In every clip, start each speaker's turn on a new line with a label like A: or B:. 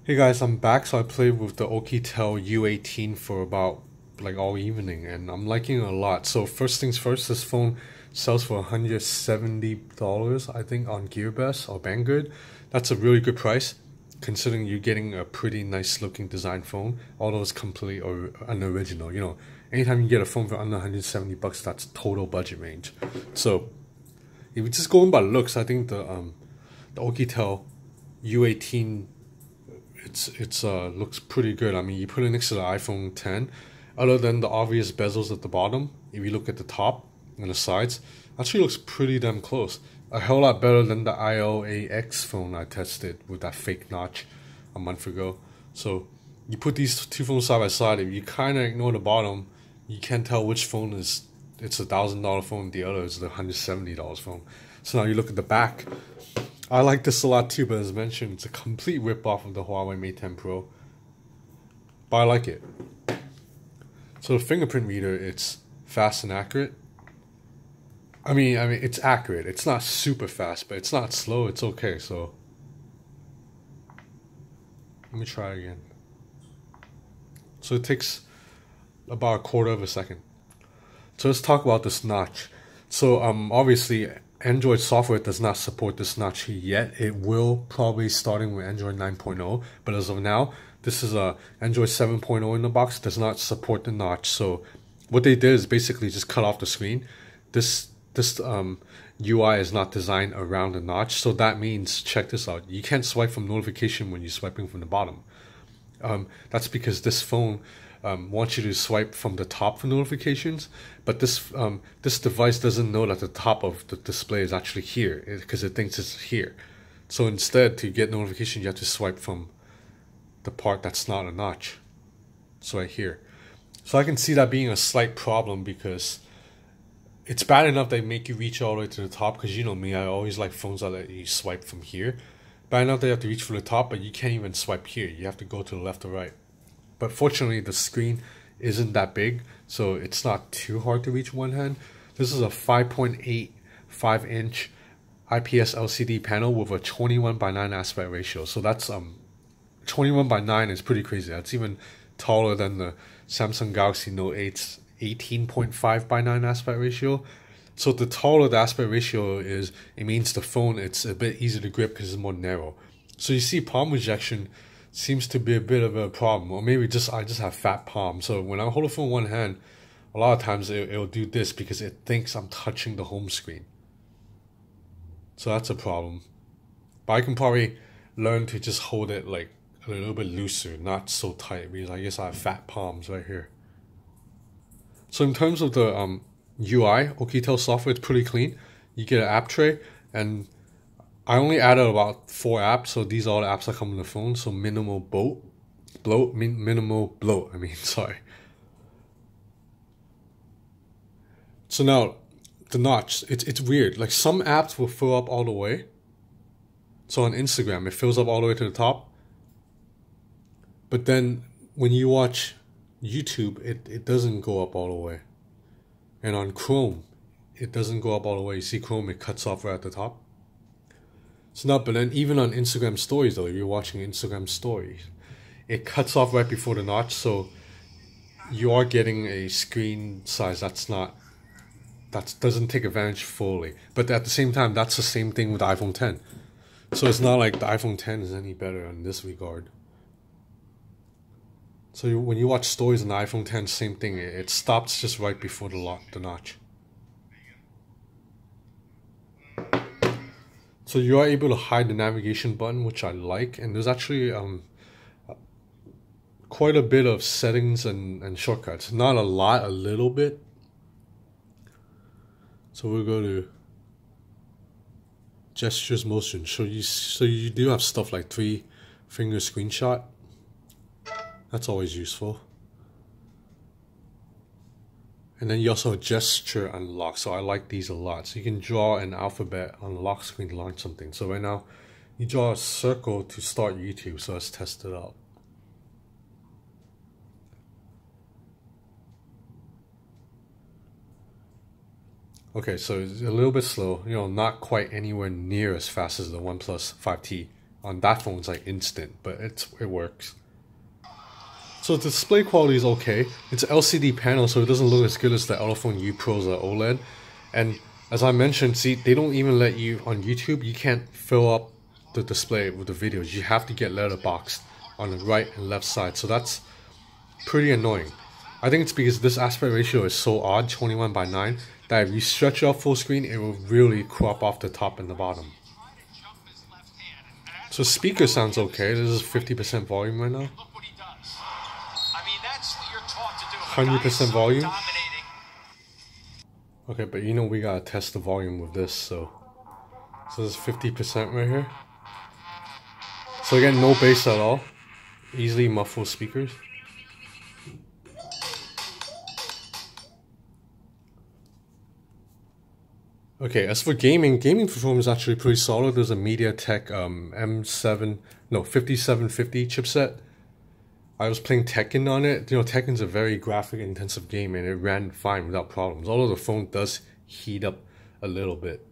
A: Hey guys, I'm back. So I played with the Oukitel U18 for about like all evening, and I'm liking it a lot. So first things first, this phone sells for $170, I think, on GearBest or Banggood. That's a really good price, considering you're getting a pretty nice looking design phone. Although it's completely or unoriginal. Anytime you get a phone for under 170 bucks, that's total budget range. So if you just going by looks, I think the Oukitel U18 it's looks pretty good. I mean, you put it next to the iPhone 10. Other than the obvious bezels at the bottom, if you look at the top and the sides, actually looks pretty damn close. A hell lot better than the IOAX phone I tested with that fake notch a month ago. So you put these two phones side by side. If you kind of ignore the bottom, you can't tell which phone is it's $1,000 phone. The other is the $170 phone. So now you look at the back. I like this a lot too, but as mentioned, it's a complete rip-off of the Huawei Mate 10 Pro. But I like it. So the fingerprint reader, it's fast and accurate. I mean, it's accurate. It's not super fast, but it's not slow. It's okay. So let me try again. So it takes about a quarter of a second. So let's talk about this notch. So obviously Android software does not support this notch yet. It will probably starting with Android 9.0, but as of now, this is a Android 7.0 in the box. Does not support the notch. So what they did is basically just cut off the screen. This UI is not designed around the notch, so that means, check this out, you can't swipe from notification when you're swiping from the bottom. That's because this phone wants you to swipe from the top for notifications, but this device doesn't know that the top of the display is actually here because it thinks it's here. So instead, to get notification, you have to swipe from the part that's not a notch. So right here. So I can see that being a slight problem because it's bad enough they make you reach all the way to the top, because you know me, I always like phones that let you swipe from here. Bad enough they have to reach for the top, but you can't even swipe here. You have to go to the left or right. But fortunately, the screen isn't that big, so it's not too hard to reach one hand. This is a 5.85-inch IPS LCD panel with a 21:9 aspect ratio. So that's 21:9 is pretty crazy. That's even taller than the Samsung Galaxy Note 8's 18.5:9 aspect ratio. So the taller the aspect ratio is, it means the phone, it's a bit easier to grip because it's more narrow. So you see palm rejection seems to be a bit of a problem, or maybe I just have fat palm. So when I hold a phone in one hand, a lot of times it'll do this because it thinks I'm touching the home screen. So that's a problem. But I can probably learn to just hold it like a little bit looser, not so tight, because I guess I have fat palms right here. So in terms of the UI, Oukitel software, it's pretty clean. You get an app tray, and I only added about 4 apps, so these are all the apps that come on the phone. So minimal bloat. I mean, sorry. So now the notch, it's weird. Like some apps will fill up all the way. So on Instagram, it fills up all the way to the top. But then when you watch YouTube, it doesn't go up all the way. And on Chrome, it doesn't go up all the way. You see Chrome, it cuts off right at the top. So now, but then even on Instagram stories though, if you're watching Instagram stories, it cuts off right before the notch, so you are getting a screen size that doesn't take advantage fully. But at the same time, that's the same thing with the iPhone 10. So it's not like the iPhone 10 is any better in this regard. So when you watch stories on the iPhone 10, same thing. It stops just right before the notch. So you are able to hide the navigation button, which I like, and there's actually quite a bit of settings and shortcuts. Not a lot, a little bit. So we'll go to gestures, motion. So you do have stuff like 3-finger screenshot. That's always useful. And then you also have gesture unlock. So I like these a lot. So you can draw an alphabet on the lock screen to launch something. So right now, you draw a circle to start YouTube. So let's test it out. Okay, so it's a little bit slow. Not quite anywhere near as fast as the OnePlus 5T on that phone it's like instant, but it works. So the display quality is okay. It's an LCD panel, so it doesn't look as good as the iPhone U Pro's OLED. And as I mentioned, see, they don't even let you, on YouTube, you can't fill up the display with the videos. You have to get letterboxed on the right and left side. So that's pretty annoying. I think it's because this aspect ratio is so odd, 21:9, that if you stretch it out full screen, it will really crop off the top and the bottom. So speaker sounds okay. This is 50% volume right now. 100% volume. Okay, but you know we gotta test the volume with this, so this is 50% right here. So again, no bass at all. Easily muffled speakers. Okay, as for gaming performance is actually pretty solid. There's a MediaTek M7, 5750 chipset. I was playing Tekken on it. You know, Tekken's a very graphic intensive game and it ran fine without problems. Although the phone does heat up a little bit.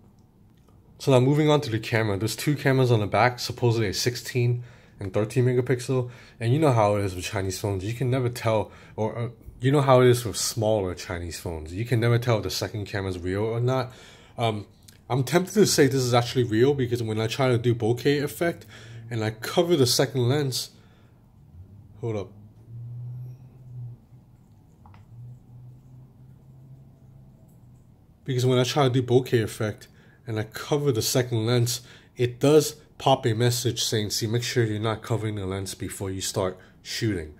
A: So now moving on to the camera. There's two cameras on the back, supposedly a 16 and 13 megapixel. And you know how it is with Chinese phones. You can never tell, or you know how it is with smaller Chinese phones. You can never tell if the second camera is real or not. I'm tempted to say this is actually real because when I try to do bokeh effect and I cover the second lens, hold up. Because when I try to do bokeh effect and I cover the second lens, it does pop a message saying, see, make sure you're not covering the lens before you start shooting.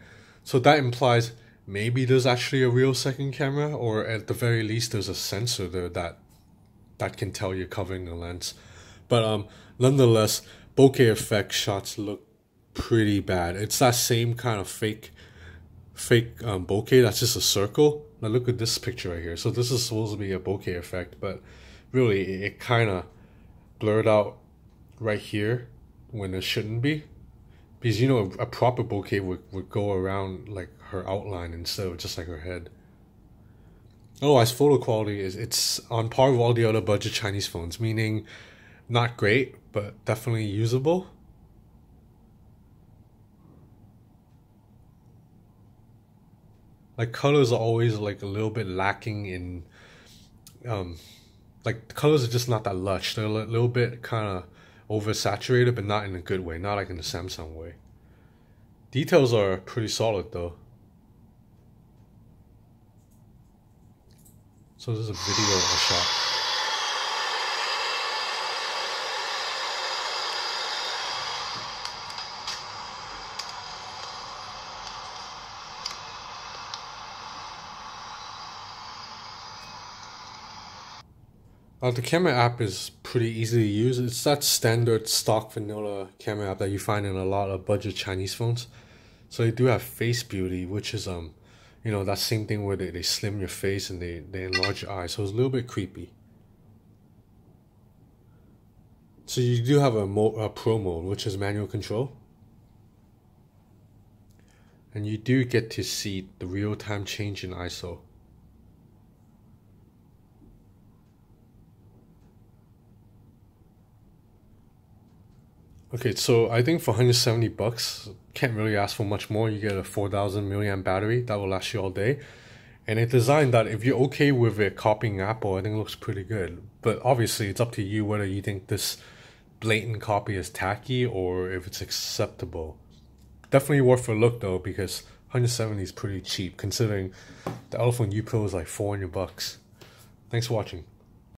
A: So that implies maybe there's actually a real second camera, or at the very least there's a sensor there that can tell you're covering the lens. But nonetheless, bokeh effect shots look pretty bad. It's that same kind of fake bokeh that's just a circle. Now look at this picture right here. So this is supposed to be a bokeh effect, but really it kind of blurred out right here when it shouldn't be. Because you know a proper bokeh would go around like her outline instead of just like her head. Otherwise, photo quality it's on par with all the other budget Chinese phones, meaning not great, but definitely usable. Like colors are always like a little bit lacking in, like the colors are just not that lush. They're a little bit kind of oversaturated, but not in a good way, not like in the Samsung way. Details are pretty solid though. So this is a video of a shot. The camera app is pretty easy to use. It's that standard stock vanilla camera app that you find in a lot of budget Chinese phones. So they do have Face Beauty, which is you know, that same thing where they slim your face and they enlarge your eyes. So it's a little bit creepy. So you do have a pro mode, which is manual control. And you do get to see the real-time change in ISO. Okay, so I think for 170 bucks, can't really ask for much more. You get a 4000 milliamp battery that will last you all day. And it's designed that if you're okay with it copying Apple, I think it looks pretty good. But obviously it's up to you whether you think this blatant copy is tacky or if it's acceptable. Definitely worth a look though, because 170 is pretty cheap considering the iPhone U Pro is like 400 bucks. Thanks for watching.